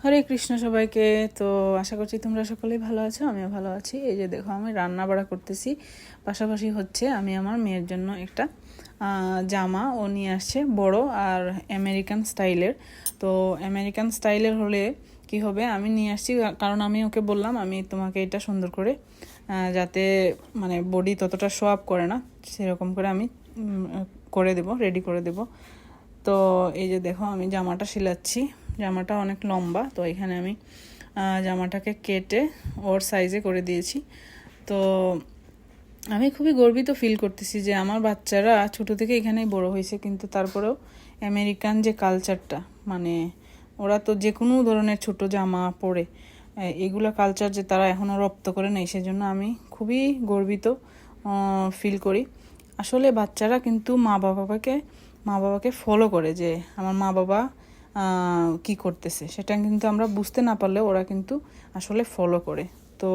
হরে কৃষ্ণ সবাইকে। তো আশা করছি তোমরা সকলেই ভালো আছো, আমিও ভালো আছি। এই যে দেখো আমি রান্না বাড়া করতেছি, পাশাপাশি হচ্ছে আমি আমার মেয়ের জন্য একটা জামা ও নিয়ে আসছে বড় আর আমেরিকান স্টাইলের। তো আমেরিকান স্টাইলের হলে কি হবে, আমি নিয়ে আসছি কারণ আমি ওকে বললাম আমি তোমাকে এটা সুন্দর করে যাতে মানে বডি ততটা শো আপ করে না সেরকম করে আমি করে দেব, রেডি করে দেব। তো এই যে দেখো আমি জামাটা সিলাচ্ছি, জামাটা অনেক লম্বা, তো এখানে আমি জামাটাকে কেটে ওর সাইজে করে দিয়েছি। তো আমি খুবই গর্বিত ফিল করতেছি যে আমার বাচ্চারা ছোট থেকে এখানেই বড় হয়েছে, কিন্তু তারপরেও আমেরিকান যে কালচারটা, মানে ওরা তো যে কোনো ধরনের ছোট জামা পরে এগুলো কালচার যে তারা এখনও রপ্ত করে নেই, সেজন্য আমি খুবই গর্বিত ফিল করি। আসলে বাচ্চারা কিন্তু মা বাবাকে ফলো করে, যে আমার মা বাবা কি করতেছে সেটা কিন্তু আমরা বুঝতে না পারলে ওরা কিন্তু আসলে ফলো করে। তো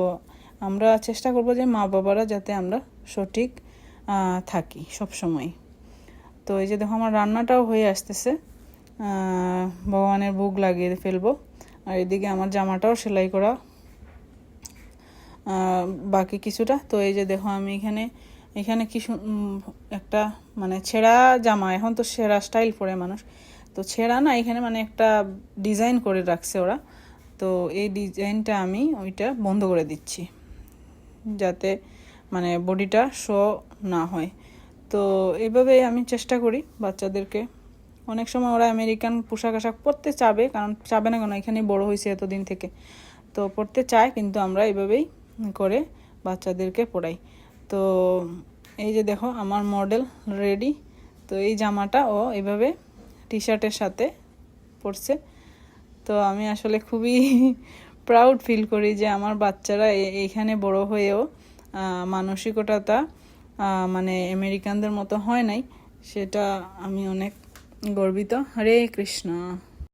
আমরা চেষ্টা করব যে মা বাবারা যাতে আমরা সঠিক থাকি সব সময়। তো এই যে দেখো আমার রান্নাটাও হয়ে আসতেছে, ভগবানের ভোগ লাগিয়ে ফেলবো। আর এদিকে আমার জামাটাও সেলাই করা বাকি কিছুটা। তো এই যে দেখো আমি এখানে কি একটা মানে ছেঁড়া জামা, এখন তো ছেঁড়া স্টাইল পরে মানুষ, তো ছেঁড়া না, এখানে মানে একটা ডিজাইন করে রাখছে ওরা। তো এই ডিজাইনটা আমি ওইটা বন্ধ করে দিচ্ছি যাতে মানে বডিটা শো না হয়। তো এইভাবে আমি চেষ্টা করি বাচ্চাদেরকে। অনেক সময় ওরা আমেরিকান পোশাক আশাক পরতে চাবে, কারণ চাবে না কেন, এখানেই বড় হয়েছে এতদিন থেকে, তো পরতে চায়, কিন্তু আমরা এইভাবেই করে বাচ্চাদেরকে পরাই। তো এই যে দেখো আমার মডেল রেডি। তো এই জামাটা ও এইভাবে টি শার্টের সাথে পরছে। তো আমি আসলে খুবই প্রাউড ফিল করি যে আমার বাচ্চারা এইখানে বড় হয়েও মানসিকতাটা মানে আমেরিকানদের মতো হয় নাই, সেটা আমি অনেক গর্বিত। হরে কৃষ্ণ।